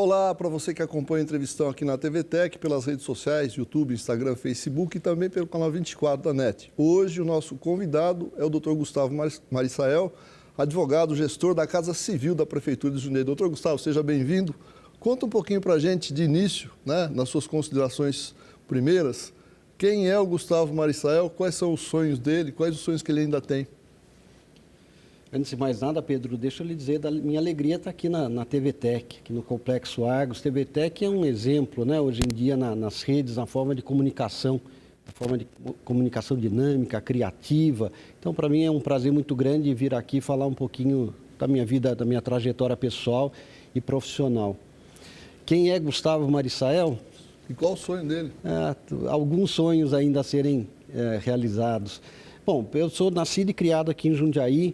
Olá para você que acompanha a entrevistão aqui na TV Tech, pelas redes sociais, YouTube, Instagram, Facebook e também pelo canal 24 da NET. Hoje o nosso convidado é o Dr. Gustavo Marissael, advogado, gestor da Casa Civil da Prefeitura de Jundiaí. Dr. Gustavo, seja bem-vindo. Conta um pouquinho para a gente de início, né, nas suas considerações primeiras, quem é o Gustavo Marissael, quais são os sonhos dele, quais os sonhos que ele ainda tem. Antes de mais nada, Pedro, deixa eu lhe dizer da minha alegria estar aqui na TV Tech, aqui no Complexo Argos. TV Tech é um exemplo, né, hoje em dia nas redes, na forma de comunicação dinâmica, criativa. Então, para mim é um prazer muito grande vir aqui falar um pouquinho da minha vida, da minha trajetória pessoal e profissional. Quem é Gustavo Marissael? E qual o sonho dele? Alguns sonhos ainda a serem realizados. Bom, eu sou nascido e criado aqui em Jundiaí,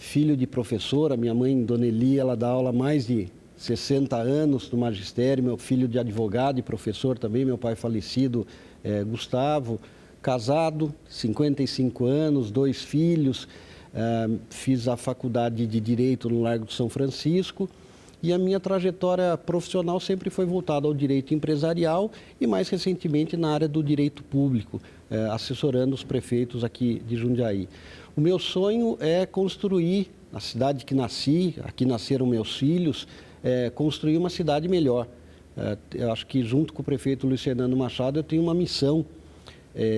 filho de professora. Minha mãe, Dona Eli, ela dá aula há mais de 60 anos no magistério. Meu filho de advogado e professor também, meu pai falecido, Gustavo. Casado, 55 anos, 2 filhos. Fiz a faculdade de Direito no Largo de São Francisco. E a minha trajetória profissional sempre foi voltada ao direito empresarial e, mais recentemente, na área do direito público, assessorando os prefeitos aqui de Jundiaí. O meu sonho é construir, na cidade que nasci, aqui nasceram meus filhos, construir uma cidade melhor. Eu acho que, junto com o prefeito Luiz Fernando Machado, eu tenho uma missão,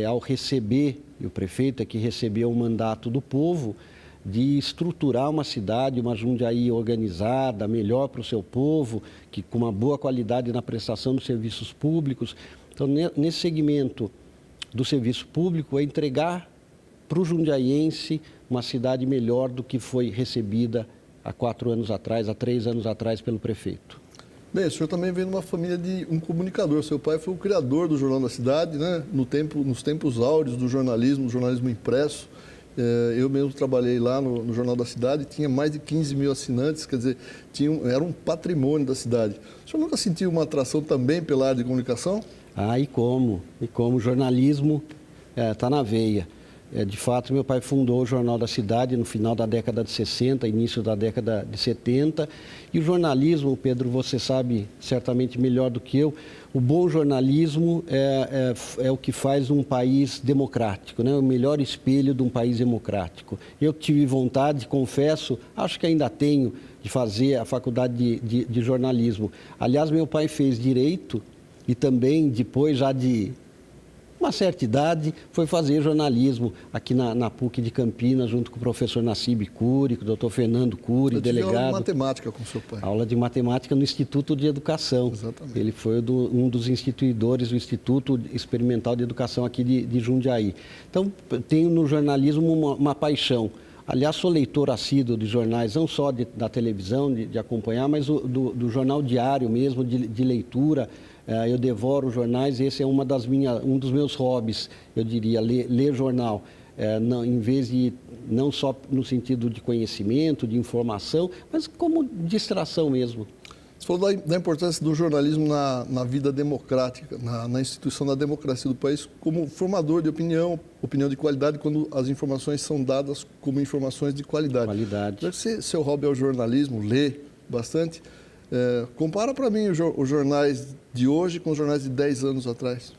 ao receber, e o prefeito é que recebeu o mandato do povo, de estruturar uma cidade, uma Jundiaí organizada, melhor para o seu povo, que com uma boa qualidade na prestação dos serviços públicos. Então, nesse segmento do serviço público, é entregar para o jundiaiense uma cidade melhor do que foi recebida há 4 anos atrás, há 3 anos atrás pelo prefeito. Bem, o senhor também vem de uma família de um comunicador. Seu pai foi o criador do Jornal da Cidade, né? Nos tempos áureos do jornalismo impresso. Eu mesmo trabalhei lá no Jornal da Cidade, tinha mais de 15 mil assinantes, quer dizer, era um patrimônio da cidade. O senhor nunca sentiu uma atração também pela área de comunicação? E como? O jornalismo está na veia. De fato, meu pai fundou o Jornal da Cidade no final da década de 60, início da década de 70. E o jornalismo, Pedro, você sabe certamente melhor do que eu, o bom jornalismo é o que faz um país democrático, né? O melhor espelho de um país democrático. Eu tive vontade, confesso, acho que ainda tenho, de fazer a faculdade de jornalismo. Aliás, meu pai fez Direito e também, depois já de uma certa idade, foi fazer jornalismo aqui na PUC de Campinas, junto com o professor Nassib Cury, com o doutor Fernando Cury, delegado. Aula de matemática com seu pai. Aula de matemática no Instituto de Educação. Exatamente. Ele foi um dos instituidores do Instituto Experimental de Educação aqui de Jundiaí. Então, tenho no jornalismo uma paixão. Aliás, sou leitor assíduo de jornais, não só da televisão, de acompanhar, mas do jornal diário mesmo, de leitura. Eu devoro jornais, esse é um dos meus hobbies, eu diria, ler jornal. Em vez de, não só no sentido de conhecimento, de informação, mas como distração mesmo. Você falou da importância do jornalismo na vida democrática, na instituição da democracia do país, como formador de opinião de qualidade, quando as informações são dadas como informações de qualidade. Seu hobby é o jornalismo, lê bastante. Compara para mim os jornais de hoje com os jornais de 10 anos atrás.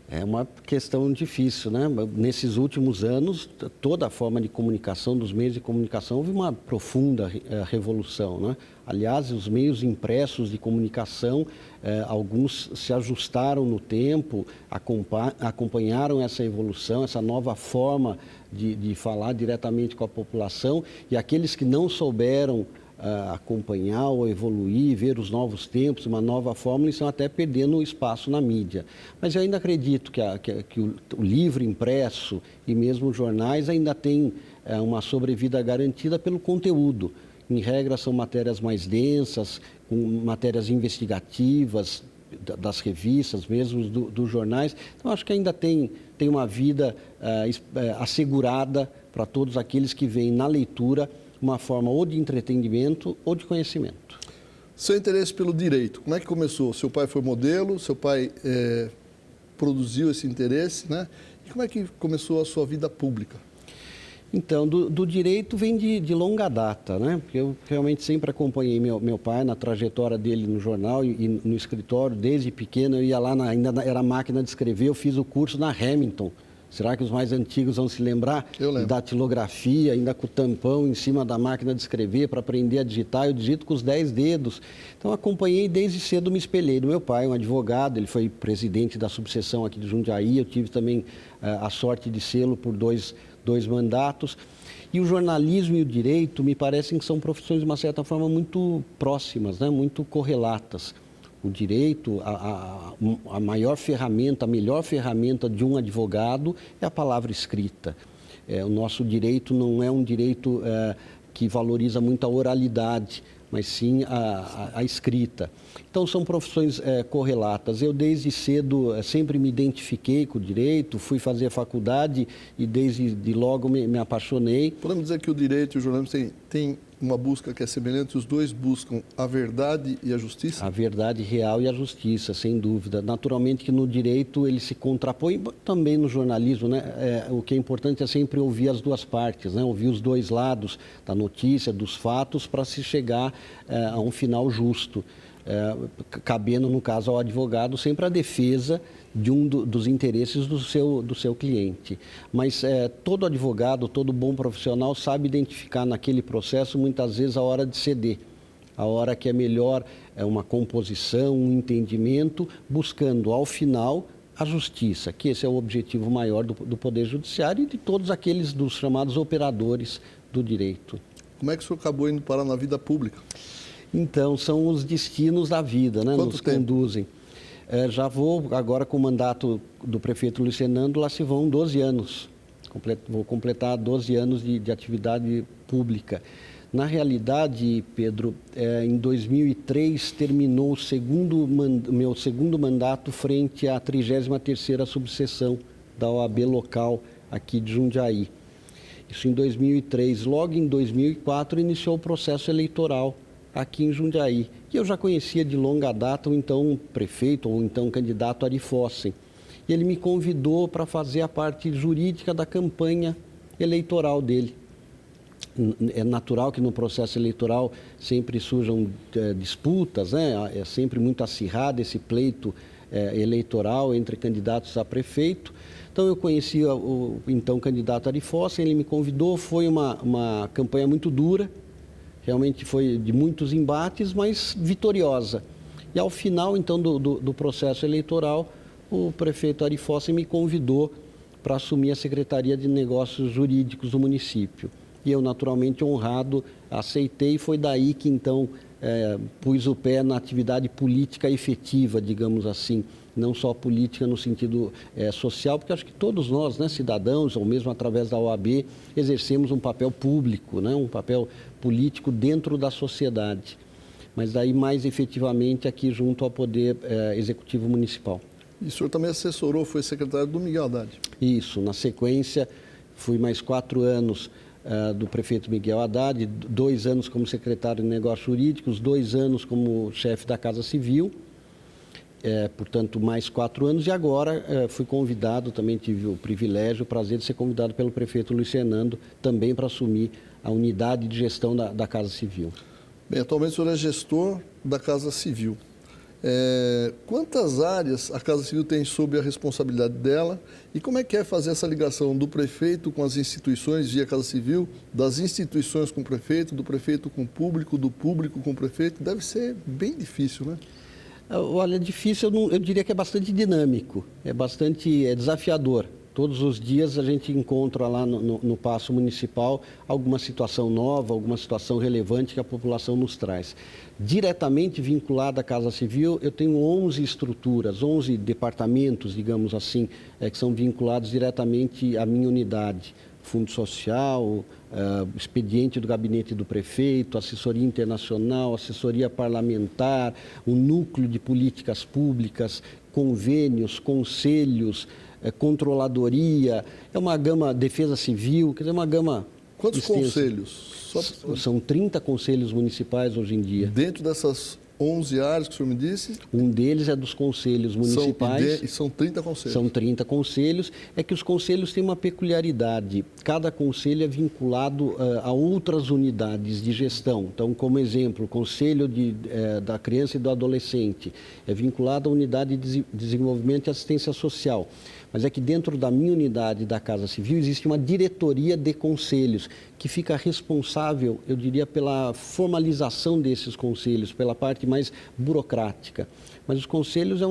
É uma questão difícil, né? Nesses últimos anos, toda a forma de comunicação, dos meios de comunicação, houve uma profunda revolução, né? Aliás, os meios impressos de comunicação, alguns se ajustaram no tempo, acompanharam essa evolução, essa nova forma de falar diretamente com a população, e aqueles que não souberam acompanhar ou evoluir, ver os novos tempos, uma nova forma, eles estão até perdendo espaço na mídia. Mas eu ainda acredito que o livro impresso e mesmo os jornais ainda têm uma sobrevida garantida pelo conteúdo. Em regra, são matérias mais densas, com matérias investigativas das revistas, mesmo dos jornais. Então, acho que ainda tem uma vida assegurada para todos aqueles que veem na leitura uma forma ou de entretenimento ou de conhecimento. Seu interesse pelo direito, como é que começou? Seu pai foi modelo, seu pai produziu esse interesse, né? E como é que começou a sua vida pública? Então, do direito vem de longa data, né? Porque eu realmente sempre acompanhei meu pai na trajetória dele no jornal e no escritório. Desde pequeno eu ia lá, ainda era máquina de escrever, eu fiz o curso na Hamilton. Será que os mais antigos vão se lembrar? Eu lembro. Da datilografia, ainda com o tampão em cima da máquina de escrever para aprender a digitar. Eu digito com os 10 dedos. Então, acompanhei desde cedo, me espelhei do meu pai, um advogado. Ele foi presidente da subseção aqui de Jundiaí. Eu tive também a sorte de sê-lo por dois mandatos. E o jornalismo e o direito me parecem que são profissões, de uma certa forma, muito próximas, né? Muito correlatas. O direito, a maior ferramenta, a melhor ferramenta de um advogado é a palavra escrita. O nosso direito não é um direito que valoriza muito a oralidade, mas sim a escrita. Então, são profissões correlatas. Eu, desde cedo, sempre me identifiquei com o direito, fui fazer a faculdade e, desde logo, me apaixonei. Podemos dizer que o direito e o jornalismo têm uma busca que é semelhante, os dois buscam a verdade e a justiça? A verdade real e a justiça, sem dúvida. Naturalmente que no direito ele se contrapõe, também no jornalismo, né? O que é importante é sempre ouvir as duas partes, né? Ouvir os dois lados da notícia, dos fatos, para se chegar a um final justo. Cabendo, no caso, ao advogado sempre a defesa de dos interesses do seu cliente. Mas todo advogado, todo bom profissional sabe identificar naquele processo, muitas vezes, a hora de ceder, a hora que é melhor uma composição, um entendimento, buscando, ao final, a justiça, que esse é o objetivo maior do Poder Judiciário e de todos aqueles dos chamados operadores do direito. Como é que o senhor acabou indo parar na vida pública? Então, são os destinos da vida, né? Quanto Nos tempo? conduzem. Já vou, agora com o mandato do prefeito Luiz Fernando, lá se vão 12 anos. Vou completar 12 anos de atividade pública. Na realidade, Pedro, em 2003 terminou meu segundo mandato frente à 33ª subseção da OAB local aqui de Jundiaí. Isso em 2003. Logo em 2004 iniciou o processo eleitoral aqui em Jundiaí. E eu já conhecia de longa data o então prefeito, ou então candidato Ari Fossen. E ele me convidou para fazer a parte jurídica da campanha eleitoral dele. É natural que no processo eleitoral sempre surjam disputas, né? É sempre muito acirrado esse pleito eleitoral entre candidatos a prefeito. Então, eu conheci o então candidato Ari Fossen, ele me convidou, foi uma campanha muito dura. Realmente foi de muitos embates, mas vitoriosa. E ao final, então, do processo eleitoral, o prefeito Ari Fossen me convidou para assumir a Secretaria de Negócios Jurídicos do município. E eu, naturalmente honrado, aceitei, e foi daí que, então, pus o pé na atividade política efetiva, digamos assim. Não só política no sentido social, porque acho que todos nós, né, cidadãos, ou mesmo através da OAB, exercemos um papel público, né, um papel político dentro da sociedade. Mas daí, mais efetivamente, aqui junto ao Poder Executivo Municipal. E o senhor também assessorou, foi secretário do Miguel Haddad? Isso, na sequência, fui mais 4 anos do prefeito Miguel Haddad, 2 anos como secretário de Negócios Jurídicos, 2 anos como chefe da Casa Civil, portanto, mais 4 anos, e agora fui convidado, também tive o privilégio, o prazer de ser convidado pelo prefeito Luiz Fernando, também para assumir a unidade de gestão da Casa Civil. Bem, atualmente o senhor é gestor da Casa Civil. Quantas áreas a Casa Civil tem sob a responsabilidade dela e como é que é fazer essa ligação do prefeito com as instituições via Casa Civil, das instituições com o prefeito, do prefeito com o público, do público com o prefeito? Deve ser bem difícil, né? Olha, difícil, eu diria que é bastante dinâmico, é bastante desafiador. Todos os dias a gente encontra lá no Paço Municipal alguma situação nova, alguma situação relevante que a população nos traz. Diretamente vinculada à Casa Civil, eu tenho 11 estruturas, 11 departamentos, digamos assim, que são vinculados diretamente à minha unidade. Fundo Social, expediente do gabinete do prefeito, assessoria internacional, assessoria parlamentar, um núcleo de políticas públicas, convênios, conselhos, controladoria, é uma gama, defesa civil, quer dizer, uma gama. Quantos extensa. conselhos? São 30 conselhos municipais hoje em dia. Dentro dessas 11 áreas que o senhor me disse. Um deles é dos conselhos municipais. E são 30 conselhos. São 30 conselhos. É que os conselhos têm uma peculiaridade. Cada conselho é vinculado a outras unidades de gestão. Então, como exemplo, o Conselho da Criança e do Adolescente é vinculado à Unidade de Desenvolvimento e Assistência Social. Mas é que dentro da minha unidade da Casa Civil existe uma diretoria de conselhos que fica responsável, eu diria, pela formalização desses conselhos, pela parte mais burocrática. Mas os conselhos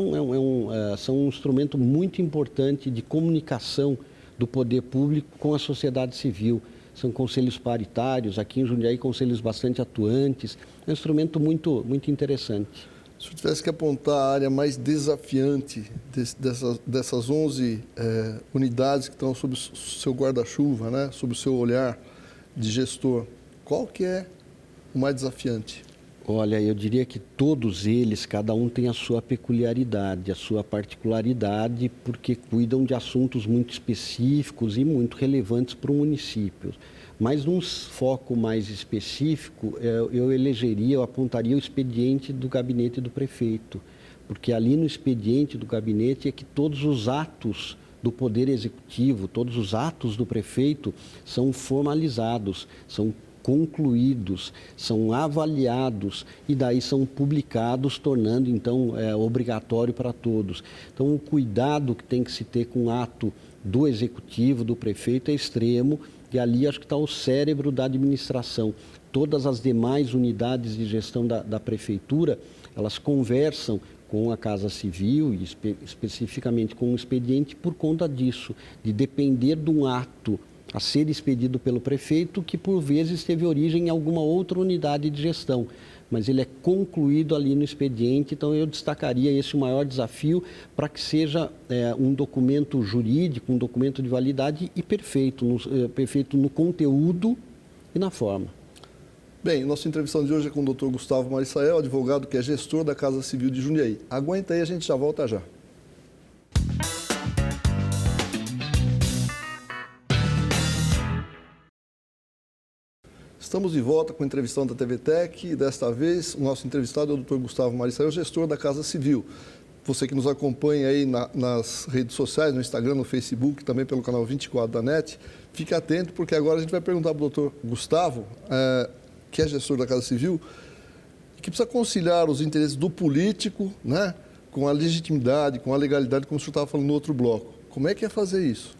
são um instrumento muito importante de comunicação do poder público com a sociedade civil. São conselhos paritários, aqui em Jundiaí, conselhos bastante atuantes. É um instrumento muito, muito interessante. Se eu tivesse que apontar a área mais desafiante dessas 11 unidades que estão sob o seu guarda-chuva, né, sob o seu olhar de gestor, qual que é o mais desafiante? Olha, eu diria que todos eles, cada um tem a sua peculiaridade, a sua particularidade, porque cuidam de assuntos muito específicos e muito relevantes para o município. Mas num foco mais específico, eu apontaria o expediente do gabinete do prefeito, porque ali no expediente do gabinete é que todos os atos do Poder Executivo, todos os atos do prefeito são formalizados, são concluídos, são avaliados e daí são publicados, tornando então obrigatório para todos. Então o cuidado que tem que se ter com o ato do Executivo, do prefeito é extremo. E ali acho que está o cérebro da administração. Todas as demais unidades de gestão da prefeitura, elas conversam com a Casa Civil e especificamente com o expediente por conta disso, de depender de um ato a ser expedido pelo prefeito que por vezes teve origem em alguma outra unidade de gestão. Mas ele é concluído ali no expediente, então eu destacaria esse o maior desafio para que seja um documento jurídico, um documento de validade e perfeito no conteúdo e na forma. Bem, nossa entrevista de hoje é com o Dr. Gustavo Marissael, advogado que é gestor da Casa Civil de Jundiaí. Aguenta aí, a gente já volta já. Estamos de volta com a entrevistão da TVTEC e desta vez o nosso entrevistado é o Dr. Gustavo Marissael, gestor da Casa Civil. Você que nos acompanha aí nas redes sociais, no Instagram, no Facebook, também pelo canal 24 da NET, fique atento porque agora a gente vai perguntar para o Dr. Gustavo, que é gestor da Casa Civil, que precisa conciliar os interesses do político, né, com a legitimidade, com a legalidade, como o senhor estava falando no outro bloco. Como é que é fazer isso?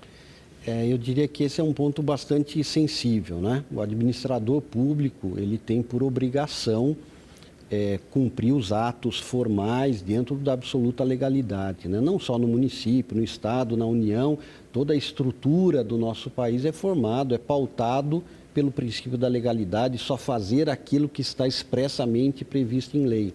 Eu diria que esse é um ponto bastante sensível, né? O administrador público, ele tem por obrigação cumprir os atos formais dentro da absoluta legalidade, né? Não só no município, no estado, na União, toda a estrutura do nosso país é formado, é pautado pelo princípio da legalidade, só fazer aquilo que está expressamente previsto em lei.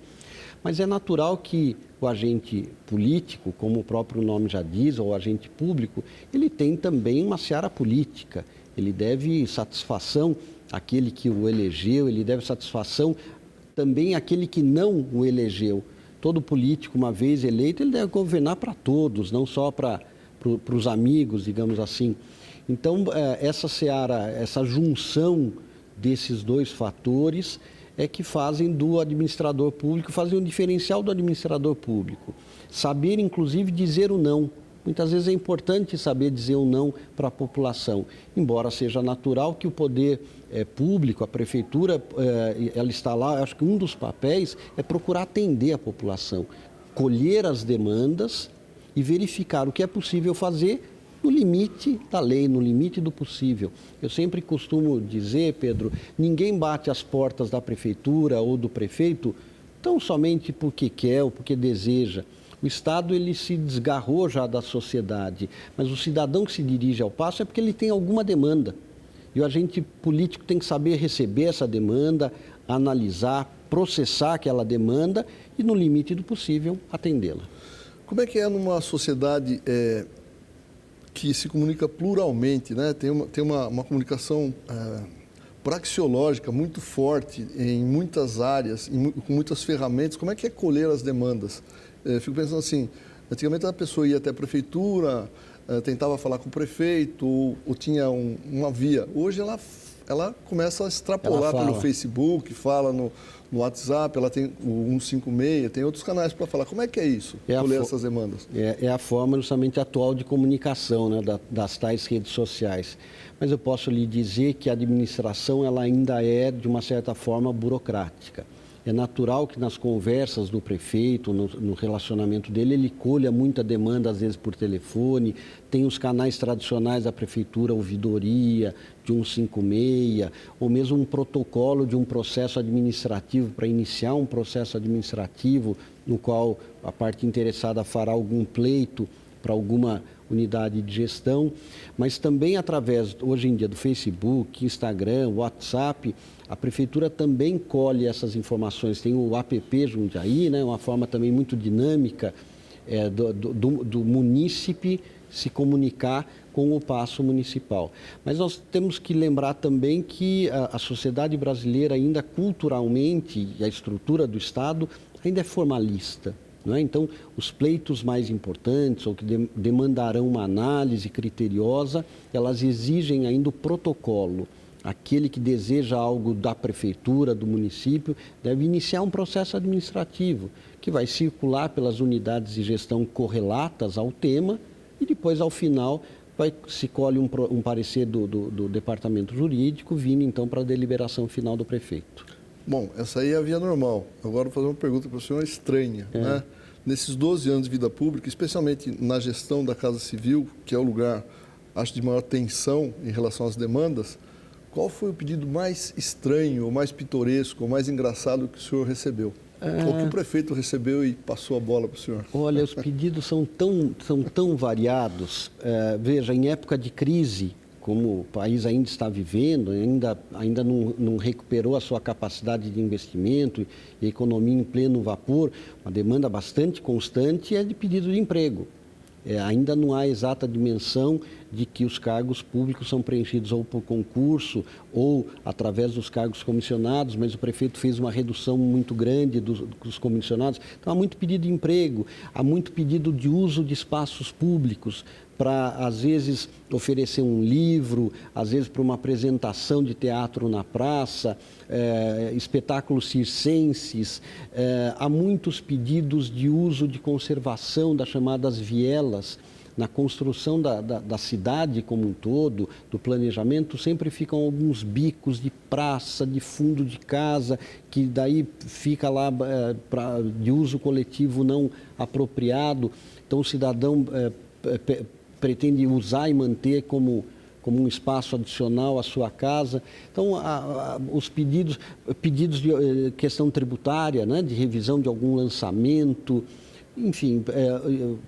Mas é natural que o agente político, como o próprio nome já diz, ou agente público, ele tem também uma seara política. Ele deve satisfação àquele que o elegeu, ele deve satisfação também àquele que não o elegeu. Todo político, uma vez eleito, ele deve governar para todos, não só para os amigos, digamos assim. Então, essa seara, essa junção desses dois fatores é que fazem do administrador público, fazem um diferencial do administrador público. Saber, inclusive, dizer o não. Muitas vezes é importante saber dizer o não para a população, embora seja natural que o poder público, a prefeitura, ela está lá, acho que um dos papéis é procurar atender a população, colher as demandas e verificar o que é possível fazer no limite da lei, no limite do possível. Eu sempre costumo dizer, Pedro, ninguém bate as portas da prefeitura ou do prefeito tão somente porque quer ou porque deseja. O Estado ele se desgarrou já da sociedade, mas o cidadão que se dirige ao paço é porque ele tem alguma demanda. E o agente político tem que saber receber essa demanda, analisar, processar aquela demanda e, no limite do possível, atendê-la. Como é que é numa sociedade que se comunica pluralmente, né? Tem uma comunicação praxeológica muito forte em muitas áreas, com muitas ferramentas? Como é que é colher as demandas? Fico pensando assim, antigamente a pessoa ia até a prefeitura, tentava falar com o prefeito ou tinha uma via. Hoje ela ela começa a extrapolar pelo Facebook, fala no WhatsApp, ela tem o 156, tem outros canais para falar. Como é que é isso, colher essas demandas? É a forma justamente atual de comunicação, né, das tais redes sociais. Mas eu posso lhe dizer que a administração ela ainda é, de uma certa forma, burocrática. É natural que nas conversas do prefeito, no relacionamento dele, ele colha muita demanda, às vezes por telefone, tem os canais tradicionais da prefeitura, ouvidoria, de 156, ou mesmo um protocolo de um processo administrativo, para iniciar um processo administrativo, no qual a parte interessada fará algum pleito para alguma unidade de gestão, mas também através, hoje em dia, do Facebook, Instagram, WhatsApp, a prefeitura também colhe essas informações. Tem o app Jundiaí, né, uma forma também muito dinâmica do munícipe se comunicar com o Paço Municipal. Mas nós temos que lembrar também que a sociedade brasileira ainda culturalmente, e a estrutura do Estado ainda é formalista. Não é? Então, os pleitos mais importantes ou que demandarão uma análise criteriosa, elas exigem ainda o protocolo. Aquele que deseja algo da prefeitura, do município, deve iniciar um processo administrativo, que vai circular pelas unidades de gestão correlatas ao tema e depois, ao final, se colhe um parecer do departamento jurídico, vindo então para a deliberação final do prefeito. Bom, essa aí é a via normal. Agora vou fazer uma pergunta para o senhor estranha, né? Nesses 12 anos de vida pública, especialmente na gestão da Casa Civil, que é o lugar, acho, de maior tensão em relação às demandas, qual foi o pedido mais estranho, ou mais pitoresco, ou mais engraçado que o senhor recebeu? Ou que o prefeito recebeu e passou a bola para o senhor? Olha, os pedidos são tão variados. Veja, em época de crise, como o país ainda está vivendo, ainda não recuperou a sua capacidade de investimento e a economia em pleno vapor, uma demanda bastante constante é de pedido de emprego. Ainda não há exata dimensão de que os cargos públicos são preenchidos ou por concurso ou através dos cargos comissionados, mas o prefeito fez uma redução muito grande dos comissionados. Então, há muito pedido de emprego, há muito pedido de uso de espaços públicos para, às vezes, oferecer um livro, às vezes para uma apresentação de teatro na praça, espetáculos circenses. Há muitos pedidos de uso de conservação das chamadas vielas. Na construção da cidade como um todo, do planejamento, sempre ficam alguns bicos de praça, de fundo de casa, que daí fica lá de uso coletivo não apropriado. Então, o cidadão pretende usar e manter como um espaço adicional à sua casa. Então, os pedidos de questão tributária, né, de revisão de algum lançamento, enfim,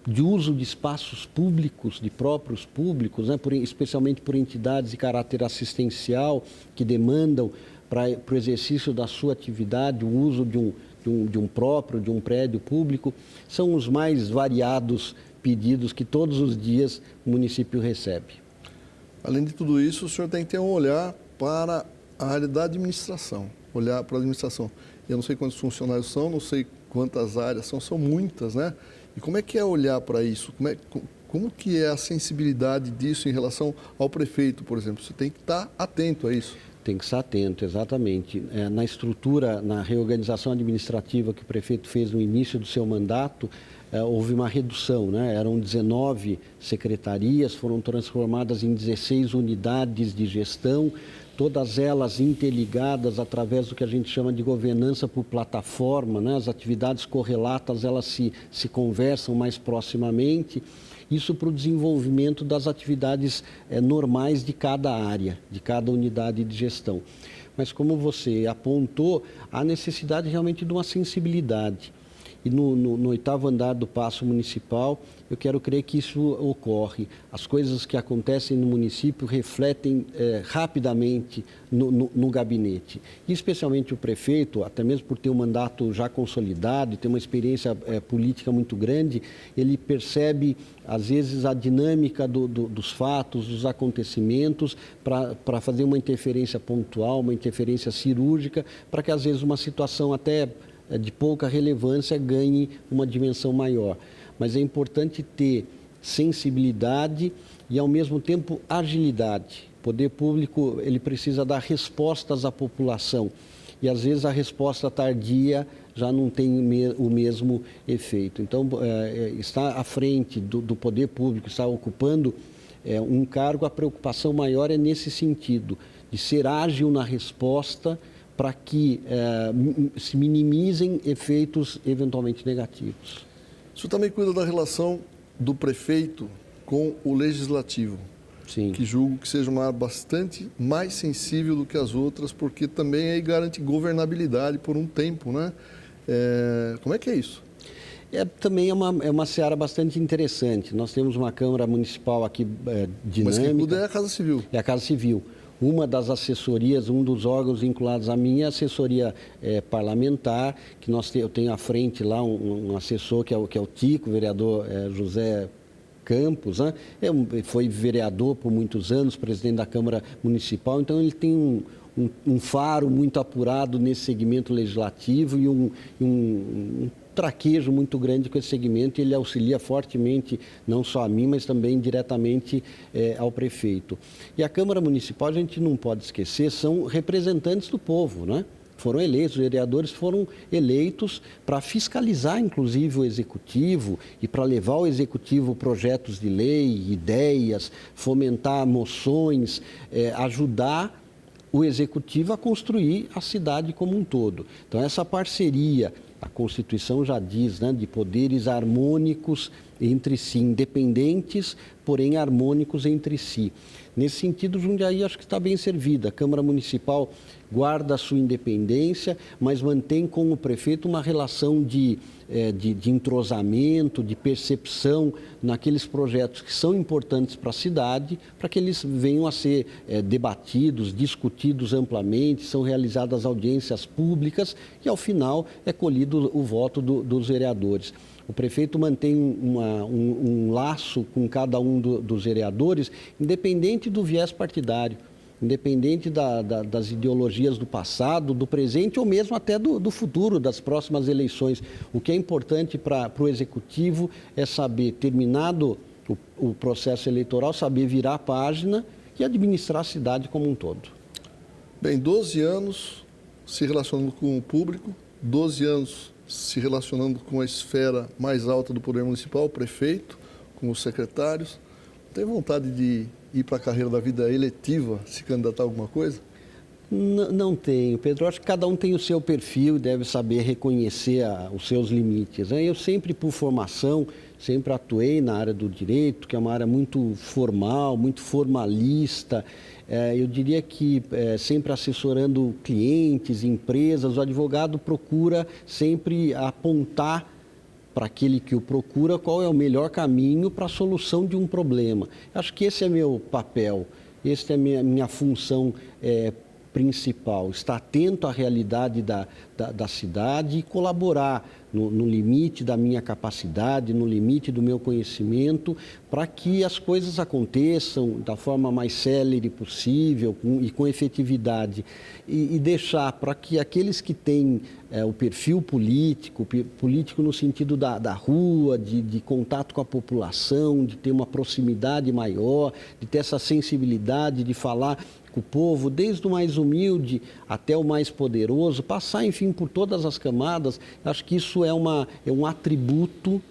de uso de espaços públicos, de próprios públicos, né, especialmente por entidades de caráter assistencial que demandam para o exercício da sua atividade o uso de um prédio público, são os mais variados pedidos que todos os dias o município recebe. Além de tudo isso, o senhor tem que ter um olhar para a área da administração, olhar para a administração. Eu não sei quantos funcionários são, não sei quantas áreas são muitas, né? E como é que é olhar para isso? Como que é a sensibilidade disso em relação ao prefeito, por exemplo? Você tem que estar atento a isso. Tem que estar atento, exatamente. Na estrutura, na reorganização administrativa que o prefeito fez no início do seu mandato, houve uma redução, né? Eram 19 secretarias, foram transformadas em 16 unidades de gestão, todas elas interligadas através do que a gente chama de governança por plataforma, né? As atividades correlatas, elas se conversam mais proximamente, isso para o desenvolvimento das atividades normais de cada área, de cada unidade de gestão. Mas como você apontou, há necessidade realmente de uma sensibilidade. E no 8º andar do Paço Municipal, eu quero crer que isso ocorre. As coisas que acontecem no município refletem rapidamente no gabinete. E especialmente o prefeito, até mesmo por ter um mandato já consolidado e ter uma experiência política muito grande, ele percebe, às vezes, a dinâmica dos fatos, dos acontecimentos, para fazer uma interferência pontual, uma interferência cirúrgica, para que, às vezes, uma situação até de pouca relevância ganhe uma dimensão maior. Mas é importante ter sensibilidade e, ao mesmo tempo, agilidade O poder público ele precisa dar respostas à população e às vezes a resposta tardia já não tem o mesmo efeito. Então, estar à frente do poder público, estar ocupando um cargo, a preocupação maior é nesse sentido, de ser ágil na resposta para que se minimizem efeitos eventualmente negativos. O senhor também cuida da relação do prefeito com o legislativo. Sim. Que julgo que seja uma área bastante mais sensível do que as outras, porque também aí garante governabilidade por um tempo, né? Como é que é isso? Também é uma seara bastante interessante. Nós temos uma Câmara Municipal aqui dinâmica. Mas quem cuida é a Casa Civil. É a Casa Civil. Uma das assessorias, um dos órgãos vinculados a mim é a assessoria parlamentar, que eu tenho à frente lá um assessor que é o Tico, o vereador José Campos, né? Foi vereador por muitos anos, presidente da Câmara Municipal, então ele tem um faro muito apurado nesse segmento legislativo e um traquejo muito grande com esse segmento, e ele auxilia fortemente, não só a mim, mas também diretamente ao prefeito. E a Câmara Municipal, a gente não pode esquecer, são representantes do povo, né? Foram eleitos, os vereadores foram eleitos para fiscalizar, inclusive, o Executivo e para levar ao Executivo projetos de lei, ideias, fomentar moções, ajudar o Executivo a construir a cidade como um todo. Então, essa parceria, a Constituição já diz, né, de poderes harmônicos entre si, independentes, porém harmônicos entre si. Nesse sentido, Jundiaí acho que está bem servida. A Câmara Municipal guarda a sua independência, mas mantém com o prefeito uma relação de entrosamento, de percepção naqueles projetos que são importantes para a cidade, para que eles venham a ser debatidos, discutidos amplamente, são realizadas audiências públicas e, ao final, é colhido o voto dos vereadores. O prefeito mantém um laço com cada um dos vereadores, independente do viés partidário, independente das ideologias do passado, do presente ou mesmo até do futuro, das próximas eleições. O que é importante para o Executivo é saber, terminado o processo eleitoral, saber virar a página e administrar a cidade como um todo. Bem, 12 anos se relacionando com o público, 12 anos se relacionando com a esfera mais alta do poder municipal, o prefeito, com os secretários. Tem vontade de ir para a carreira da vida eletiva, se candidatar a alguma coisa? Não tenho, Pedro. Acho que cada um tem o seu perfil e deve saber reconhecer os seus limites, né? Eu sempre, por formação, sempre atuei na área do direito, que é uma área muito formal, muito formalista. Eu diria que sempre assessorando clientes, empresas, o advogado procura sempre apontar para aquele que o procura qual é o melhor caminho para a solução de um problema. Acho que esse é meu papel, essa é a minha função principal, estar atento à realidade da cidade e colaborar no limite da minha capacidade, no limite do meu conhecimento, para que as coisas aconteçam da forma mais célere possível e com efetividade. E deixar para que aqueles que têm o perfil político no sentido da rua, de contato com a população, de ter uma proximidade maior, de ter essa sensibilidade de falar com o povo, desde o mais humilde até o mais poderoso, passar, enfim, por todas as camadas. Acho que isso é um atributo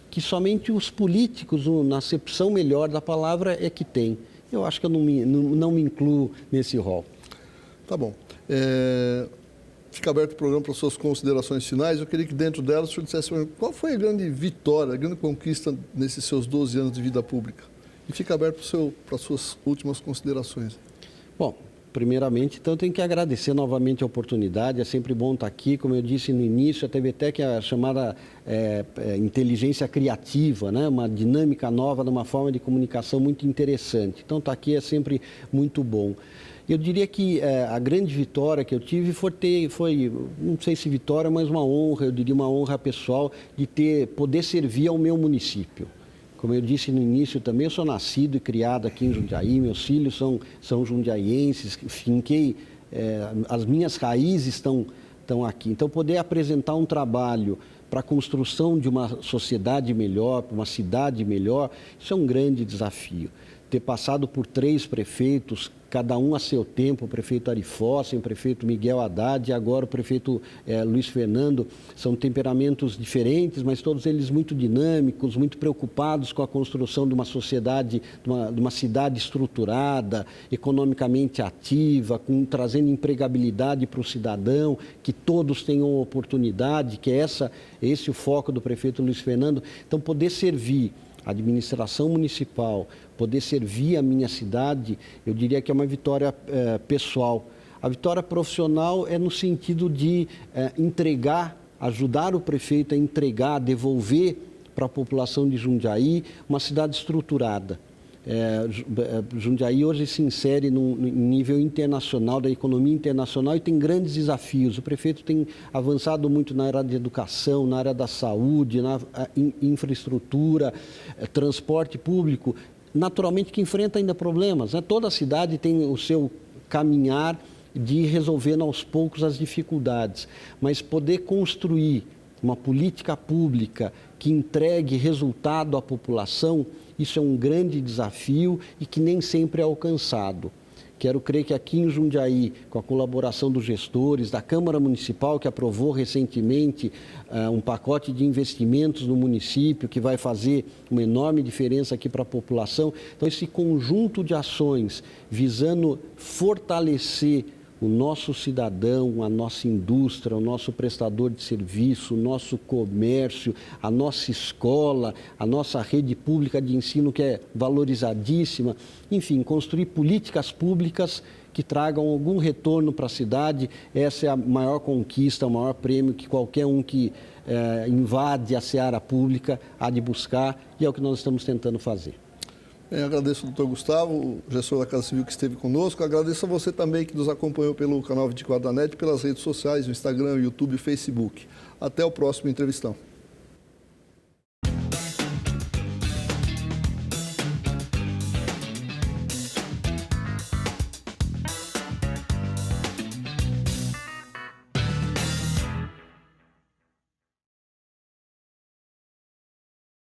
que somente os políticos, na acepção melhor da palavra, é que tem. Eu acho que eu não me incluo nesse rol. Tá bom. Fica aberto o programa para suas considerações finais. Eu queria que dentro delas o senhor dissesse qual foi a grande vitória, a grande conquista nesses seus 12 anos de vida pública. E fica aberto para as suas últimas considerações. Bom, primeiramente, então, eu tenho que agradecer novamente a oportunidade. É sempre bom estar aqui. Como eu disse no início, a TVTEC é a chamada inteligência criativa, né? Uma dinâmica nova, numa forma de comunicação muito interessante. Então, estar aqui é sempre muito bom. Eu diria que a grande vitória que eu tive foi, não sei se vitória, mas uma honra, eu diria uma honra pessoal de poder servir ao meu município. Como eu disse no início também, eu sou nascido e criado aqui em Jundiaí, meus filhos são jundiaienses, finquei, as minhas raízes estão aqui. Então, poder apresentar um trabalho para a construção de uma sociedade melhor, para uma cidade melhor, isso é um grande desafio. ter passado por 3 prefeitos, cada um a seu tempo, o prefeito Arifossen, o prefeito Miguel Haddad e agora o prefeito Luiz Fernando. São temperamentos diferentes, mas todos eles muito dinâmicos, muito preocupados com a construção de uma sociedade, de uma cidade estruturada, economicamente ativa, trazendo empregabilidade para o cidadão, que todos tenham oportunidade, que é esse o foco do prefeito Luiz Fernando. Então, poder servir a administração municipal, poder servir a minha cidade, eu diria que é uma vitória pessoal. A vitória profissional é no sentido de entregar, ajudar o prefeito a entregar, devolver para a população de Jundiaí uma cidade estruturada. Jundiaí hoje se insere em nível internacional, da economia internacional, e tem grandes desafios. O prefeito tem avançado muito na área de educação, na área da saúde, na infraestrutura, transporte público, naturalmente que enfrenta ainda problemas, né? Toda a cidade tem o seu caminhar de ir resolvendo aos poucos as dificuldades, mas poder construir uma política pública que entregue resultado à população, isso é um grande desafio e que nem sempre é alcançado. Quero crer que aqui em Jundiaí, com a colaboração dos gestores, da Câmara Municipal, que aprovou recentemente um pacote de investimentos no município, que vai fazer uma enorme diferença aqui para a população. Então, esse conjunto de ações visando fortalecer o nosso cidadão, a nossa indústria, o nosso prestador de serviço, o nosso comércio, a nossa escola, a nossa rede pública de ensino, que é valorizadíssima. Enfim, construir políticas públicas que tragam algum retorno para a cidade. Essa é a maior conquista, o maior prêmio que qualquer um que invade a seara pública há de buscar, e é o que nós estamos tentando fazer. Agradeço ao doutor Gustavo, o gestor da Casa Civil que esteve conosco. Agradeço a você também que nos acompanhou pelo canal 24 da NET, pelas redes sociais, no Instagram, YouTube e Facebook. Até o próximo entrevistão.